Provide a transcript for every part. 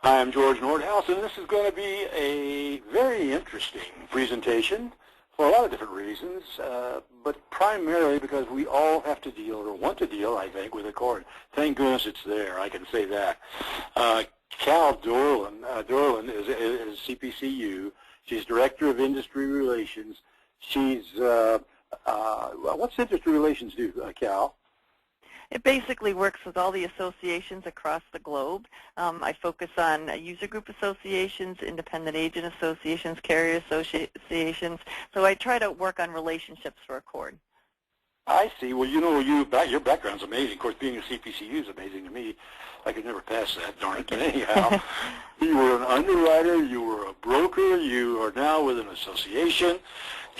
Hi, I'm George Nordhaus, and this is going to be a very interesting presentation for a lot of different reasons, but primarily because we all have to deal, or want to deal, I think, with ACORD. Thank goodness it's there, I can say that. Cal Durland is CPCU. She's Director of Industry Relations. She's, what's industry relations do, Cal? It basically works with all the associations across the globe. I focus on user group associations, independent agent associations, carrier associations. So I try to work on relationships for ACORD. I see. Well, you know, your background's amazing. Of course, being a CPCU is amazing to me. I could never pass that, darn it. But anyhow, you were an underwriter, you were a broker, you are now with an association,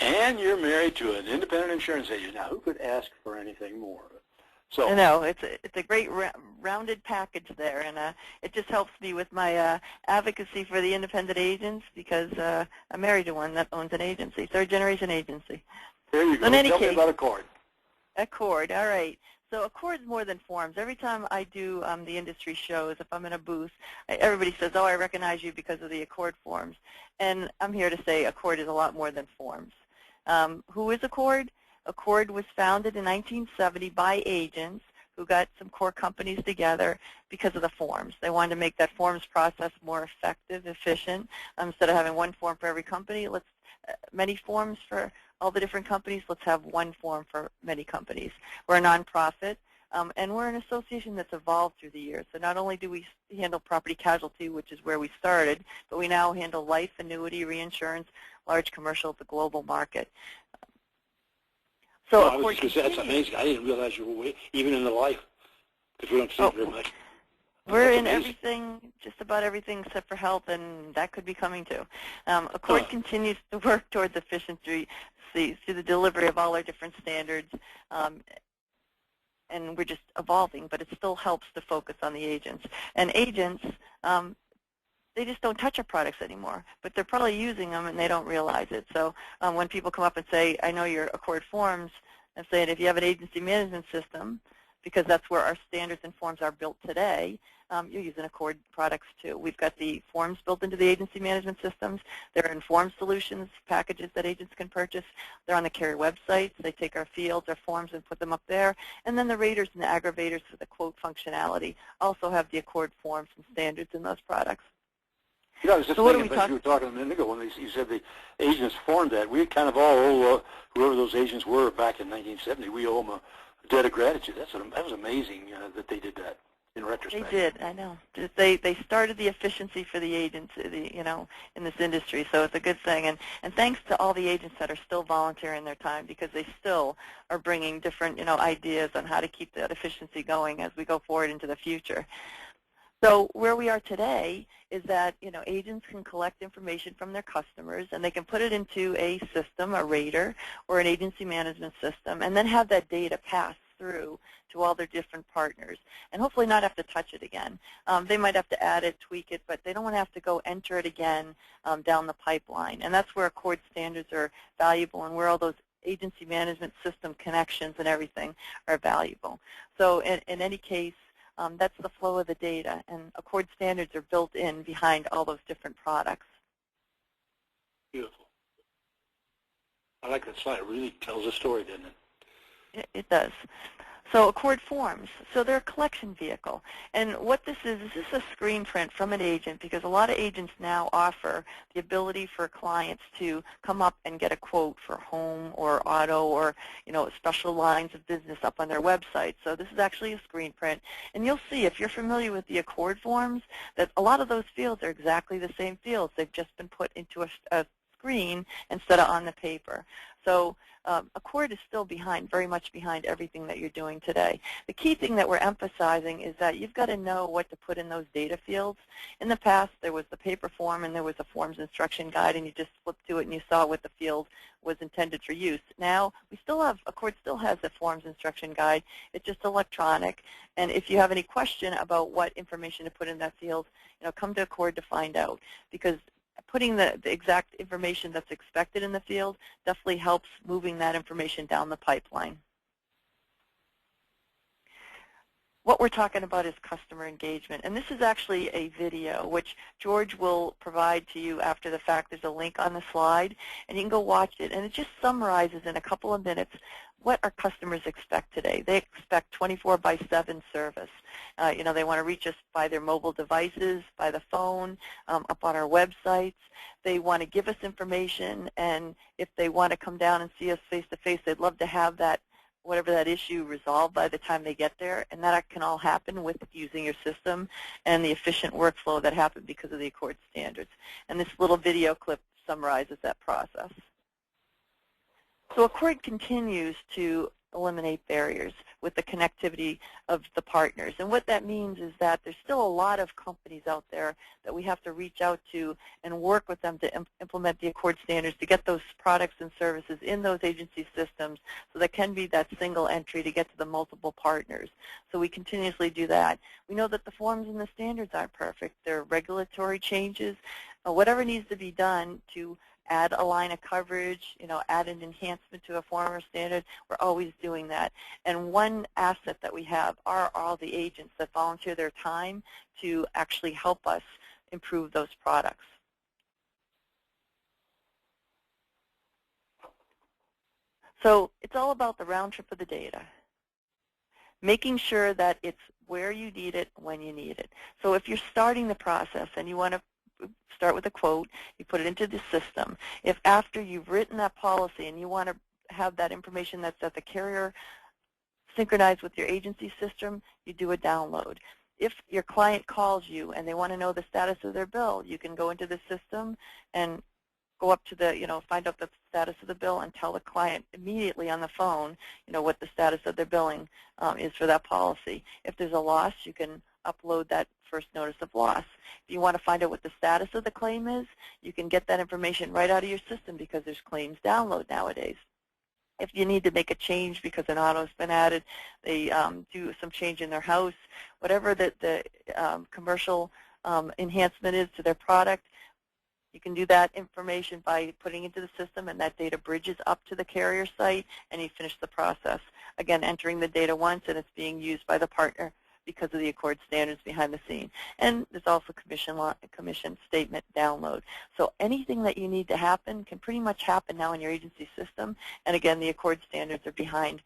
and you're married to an independent insurance agent. Now, who could ask for anything more? So, I know, it's a great rounded package there, and it just helps me with my advocacy for the independent agents because I'm married to one that owns an agency, third-generation agency. There you go. So in any Tell case, me about ACORD. ACORD, all right. So ACORD is more than forms. Every time I do the industry shows, if I'm in a booth, everybody says, oh, I recognize you because of the ACORD forms. And I'm here to say ACORD is a lot more than forms. Who is ACORD? ACORD was founded in 1970 by agents who got some core companies together because of the forms. They wanted to make that forms process more effective, efficient. Instead of having one form for every company, many forms for all the different companies, let's have one form for many companies. We're a nonprofit, and we're an association that's evolved through the years. So not only do we handle property casualty, which is where we started, but we now handle life, annuity, reinsurance, large commercial, the global market. So well, I was just going to say, that's amazing. I didn't realize you were even in the life, because we don't see it very much. We're in everything, just about everything except for health, and that could be coming too. ACORD continues to work towards efficiency through the delivery of all our different standards, and we're just evolving, but it still helps to focus on the agents. And agents, they just don't touch our products anymore, but they're probably using them and they don't realize it. So when people come up and say, I know your ACORD forms, and say if you have an agency management system, because that's where our standards and forms are built today, you're using ACORD products too. We've got the forms built into the agency management systems. They're in form solutions, packages that agents can purchase. They're on the carrier websites. They take our fields, our forms, and put them up there. And then the raters and the aggravators for the quote functionality also have the ACORD forms and standards in those products. You know, I was just thinking about you were talking a minute ago when you said the agents formed that. We kind of all owe whoever those agents were back in 1970. We owe them a debt of gratitude. That was amazing that they did that in retrospect. They did, I know. They started the efficiency for the agents, in this industry, so it's a good thing. And thanks to all the agents that are still volunteering their time because they still are bringing different, ideas on how to keep that efficiency going as we go forward into the future. So where we are today is that, agents can collect information from their customers and they can put it into a system, a rater, or an agency management system, and then have that data pass through to all their different partners and hopefully not have to touch it again. They might have to add it, tweak it, but they don't want to have to go enter it again down the pipeline. And that's where ACORD standards are valuable and where all those agency management system connections and everything are valuable. So in any case, that's the flow of the data, and ACORD standards are built in behind all those different products. Beautiful. I like that slide. It really tells a story, doesn't it? It does. So ACORD forms. So they're a collection vehicle. And what this is a screen print from an agent because a lot of agents now offer the ability for clients to come up and get a quote for home or auto or, special lines of business up on their website. So this is actually a screen print. And you'll see, if you're familiar with the ACORD forms, that a lot of those fields are exactly the same fields. They've just been put into a screen instead of on the paper. So ACORD is still very much behind everything that you're doing today. The key thing that we're emphasizing is that you've got to know what to put in those data fields. In the past, there was the paper form and there was a forms instruction guide, and you just flipped to it and you saw what the field was intended for use. Now, ACORD still has a forms instruction guide. It's just electronic. And if you have any question about what information to put in that field, come to ACORD to find out, because putting the exact information that's expected in the field definitely helps moving that information down the pipeline. what we're talking about is customer engagement. And this is actually a video, which George will provide to you after the fact. There's a link on the slide, and you can go watch it. And it just summarizes in a couple of minutes what our customers expect today. They expect 24/7 service. They want to reach us by their mobile devices, by the phone, up on our websites. They want to give us information, and if they want to come down and see us face-to-face, they'd love to have that, whatever that issue, resolved by the time they get there. And that can all happen with using your system and the efficient workflow that happened because of the ACORD standards. And this little video clip summarizes that process. So ACORD continues to eliminate barriers with the connectivity of the partners. And what that means is that there's still a lot of companies out there that we have to reach out to and work with them to implement the ACORD standards to get those products and services in those agency systems, so that can be that single entry to get to the multiple partners. So we continuously do that. We know that the forms and the standards aren't perfect. There are regulatory changes, whatever needs to be done to add a line of coverage, add an enhancement to a form or standard. We're always doing that. And one asset that we have are all the agents that volunteer their time to actually help us improve those products. So it's all about the round trip of the data, making sure that it's where you need it, when you need it. So if you're starting the process and you want to start with a quote, you put it into the system. If after you've written that policy and you want to have that information that's at the carrier synchronized with your agency system, you do a download. If your client calls you and they want to know the status of their bill, you can go into the system and go up to the, find out the status of the bill and tell the client immediately on the phone, what the status of their billing is for that policy. If there's a loss, you can upload that first notice of loss. If you want to find out what the status of the claim is, you can get that information right out of your system because there's claims download nowadays. If you need to make a change because an auto's been added, they do some change in their house, whatever the commercial enhancement is to their product, you can do that information by putting into the system, and that data bridges up to the carrier site, and you finish the process. Again, entering the data once, and it's being used by the partner because of the ACORD standards behind the scene. And there's also commission statement download. So anything that you need to happen can pretty much happen now in your agency system. And again, the ACORD standards are behind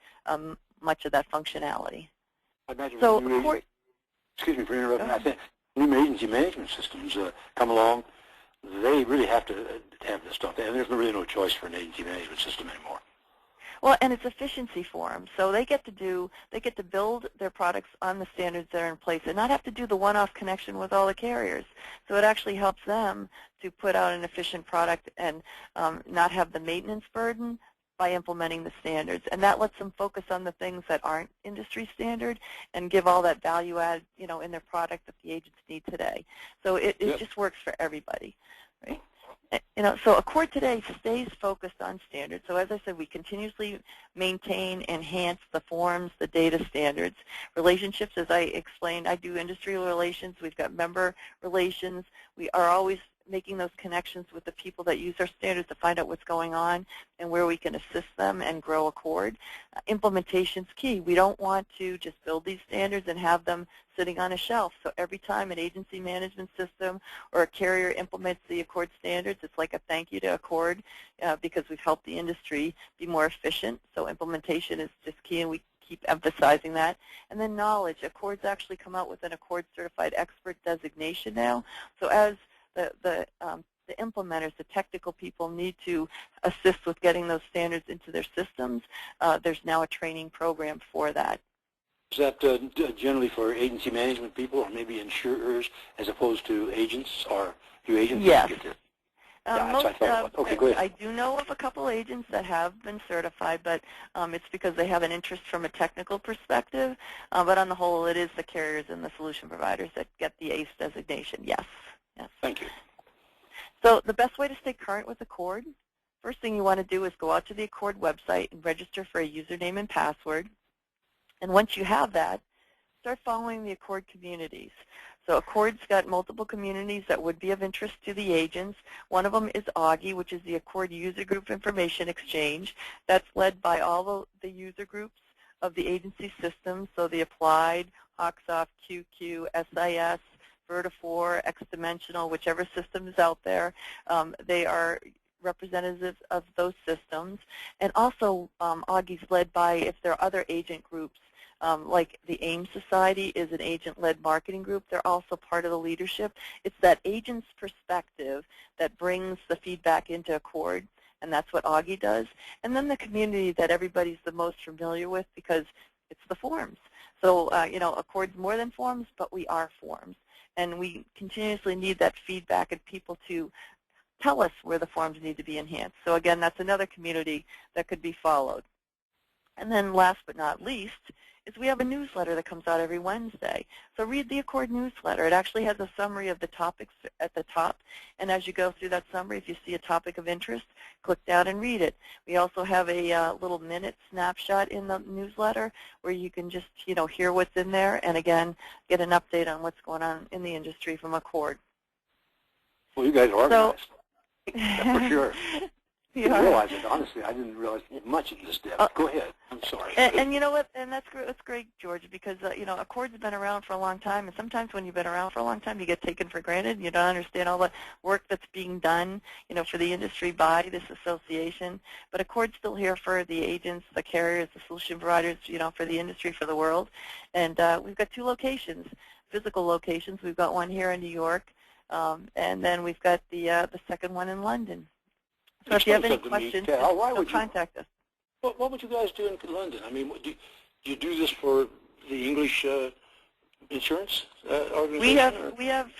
much of that functionality. I imagine so excuse me for interrupting. I think new agency management systems come along. They really have to have this stuff, and there's really no choice for an agency management system anymore. Well, and it's efficiency for them. So they get to build their products on the standards that are in place and not have to do the one-off connection with all the carriers. So it actually helps them to put out an efficient product and not have the maintenance burden by implementing the standards. And that lets them focus on the things that aren't industry standard and give all that value add, in their product that the agents need today. So it just works for everybody, right? So ACORD today stays focused on standards. So as I said, we continuously maintain, enhance the forms, the data standards. Relationships, as I explained, I do industry relations. We've got member relations. We are always making those connections with the people that use our standards to find out what's going on and where we can assist them and grow ACORD. Implementation's key. We don't want to just build these standards and have them sitting on a shelf. So every time an agency management system or a carrier implements the ACORD standards, it's like a thank you to ACORD because we've helped the industry be more efficient. So implementation is just key, and we keep emphasizing that. And then knowledge. ACORD's actually come out with an ACORD Certified Expert designation now. So as the implementers, the technical people, need to assist with getting those standards into their systems, there's now a training program for that. Is that generally for agency management people or maybe insurers as opposed to agents, or do agents yes. get this? Okay, go ahead. I do know of a couple agents that have been certified, but it's because they have an interest from a technical perspective. But on the whole, it is the carriers and the solution providers that get the ACE designation, yes. Yes. Thank you. So the best way to stay current with ACORD, first thing you want to do is go out to the ACORD website and register for a username and password. And once you have that, start following the ACORD communities. So ACORD's got multiple communities that would be of interest to the agents. One of them is AUGI, which is the ACORD User Group Information Exchange. That's led by all the user groups of the agency system, so the applied, Oxoff, QQ, SIS, Vertifor, Xdimensional, whichever system is out there. They are representatives of those systems. And also, AUGI's led by, if there are other agent groups, like the AIM Society is an agent-led marketing group. They're also part of the leadership. It's that agent's perspective that brings the feedback into ACORD, and that's what AUGI does. And then the community that everybody's the most familiar with, because it's the forms. So, ACORD's more than forms, but we are forms. And we continuously need that feedback and people to tell us where the forms need to be enhanced. So again, that's another community that could be followed. And then last but not least is we have a newsletter that comes out every Wednesday. So read the ACORD newsletter. It actually has a summary of the topics at the top. And as you go through that summary, if you see a topic of interest, click down and read it. We also have a little minute snapshot in the newsletter where you can just, hear what's in there and, again, get an update on what's going on in the industry from ACORD. Well, you guys are organized. That's for sure. I didn't realize it, honestly. I didn't realize much in this depth. Go ahead. I'm sorry. And you know what? And that's great, George, because, ACORD's been around for a long time, and sometimes when you've been around for a long time, you get taken for granted. You don't understand all the work that's being done, for the industry by this association. But ACORD's still here for the agents, the carriers, the solution providers, for the industry, for the world. And we've got 2 locations, physical locations. We've got one here in New York, and then we've got the second one in London. So if you have any questions, contact us. What would you guys do in London? I mean, do you do this for the English insurance organization? We have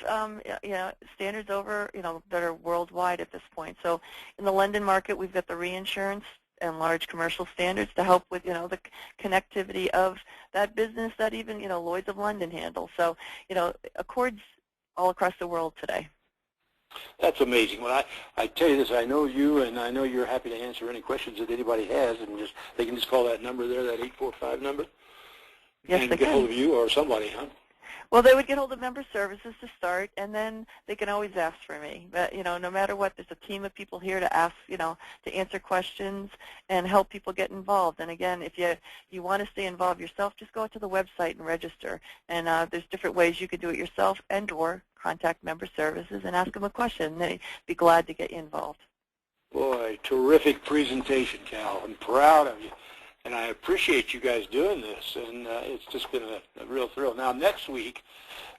standards over that are worldwide at this point. So in the London market, we've got the reinsurance and large commercial standards to help with the connectivity of that business that even Lloyd's of London handles. So ACORD's all across the world today. That's amazing. Well, I tell you this, I know you, and I know you're happy to answer any questions that anybody has, and they can just call that number there, that 845 number, yes, and get hold of you or somebody, huh? Well, they would get hold of member services to start, and then they can always ask for me. But, no matter what, there's a team of people here to ask, to answer questions and help people get involved. And again, if you want to stay involved yourself, just go to the website and register. And there's different ways you could do it yourself and/or contact member services and ask them a question. They'd be glad to get you involved. Boy, terrific presentation, Cal. I'm proud of you. And I appreciate you guys doing this, and it's just been a real thrill. Now, next week,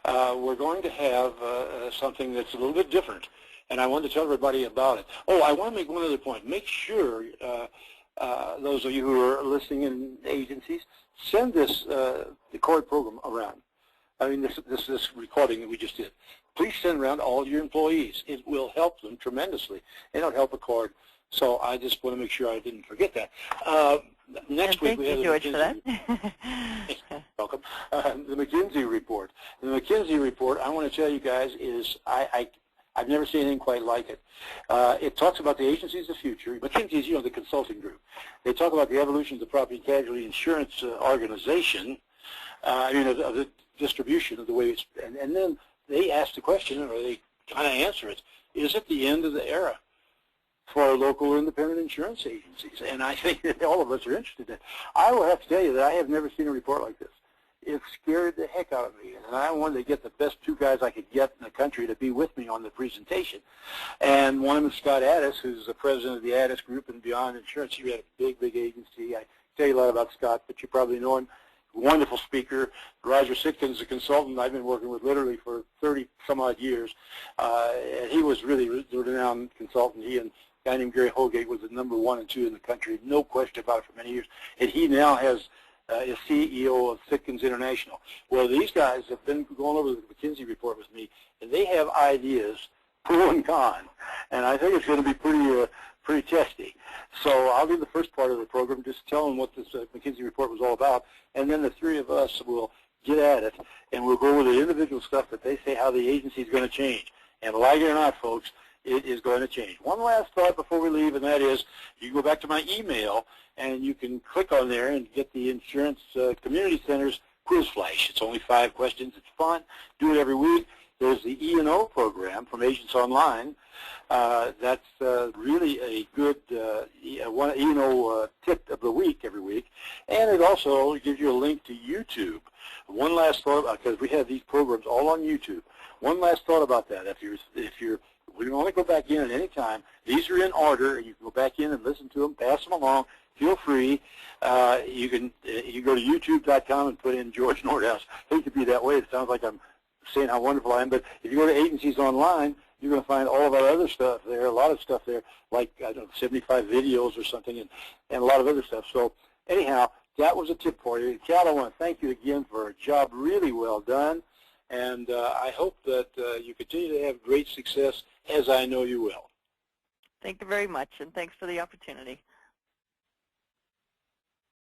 we're going to have something that's a little bit different, and I want to tell everybody about it. Oh, I want to make one other point. Make sure, those of you who are listening in agencies, send this ACORD program around. I mean, this recording that we just did. Please send around all your employees. It will help them tremendously, and it'll help ACORD. So I just want to make sure I didn't forget that. Next week we have the George, for that. Welcome. The McKinsey report. The McKinsey report, I want to tell you guys, is I've never seen anything quite like it. It talks about the agencies of the future. McKinsey is, the consulting group. They talk about the evolution of the property and casualty insurance organization, of the distribution of the way it's, and then they ask the question, or they kind of answer it, is it the end of the era for local independent insurance agencies? And I think that all of us are interested in it. I will have to tell you that I have never seen a report like this. It scared the heck out of me, and I wanted to get the best 2 guys I could get in the country to be with me on the presentation. And one of them is Scott Addis, who's the president of the Addis Group and Beyond Insurance. He had a big, big agency. I tell you a lot about Scott, but you probably know him. Wonderful speaker. Roger Sitkins is a consultant I've been working with literally for 30-some-odd years. And he was really a renowned consultant. He and a guy named Gary Holgate was the number 1 and 2 in the country, no question about it, for many years. And he now is CEO of Sitkins International. Well, these guys have been going over the McKinsey report with me, and they have ideas, pro and con. And I think it's going to be pretty testy. So I'll do the first part of the program, just telling what this McKinsey report was all about, and then the 3 of us will get at it, and we'll go over the individual stuff that they say how the agency is going to change. And like it or not, folks, it is going to change. One last thought before we leave, and that is you can go back to my email, and you can click on there and get the Insurance Community Center's quiz flash. It's only 5 questions. It's fun. Do it every week. There's the E&O program from Agents Online. That's really a good one E&O tip of the week every week. And it also gives you a link to YouTube. One last thought, because we have these programs all on YouTube. One last thought about that. We can only go back in at any time. These are in order. You can go back in and listen to them, pass them along. Feel free. You can go to YouTube.com and put in George Nordhaus. I hate to be that way. It sounds like I'm saying how wonderful I am. But if you go to Agencies Online, you're going to find all of our other stuff there, a lot of stuff there, like, I don't know, 75 videos or something, and a lot of other stuff. So anyhow, that was a tip for you. Cal, I want to thank you again for a job really well done. And I hope that you continue to have great success, as I know you will. Thank you very much, and thanks for the opportunity.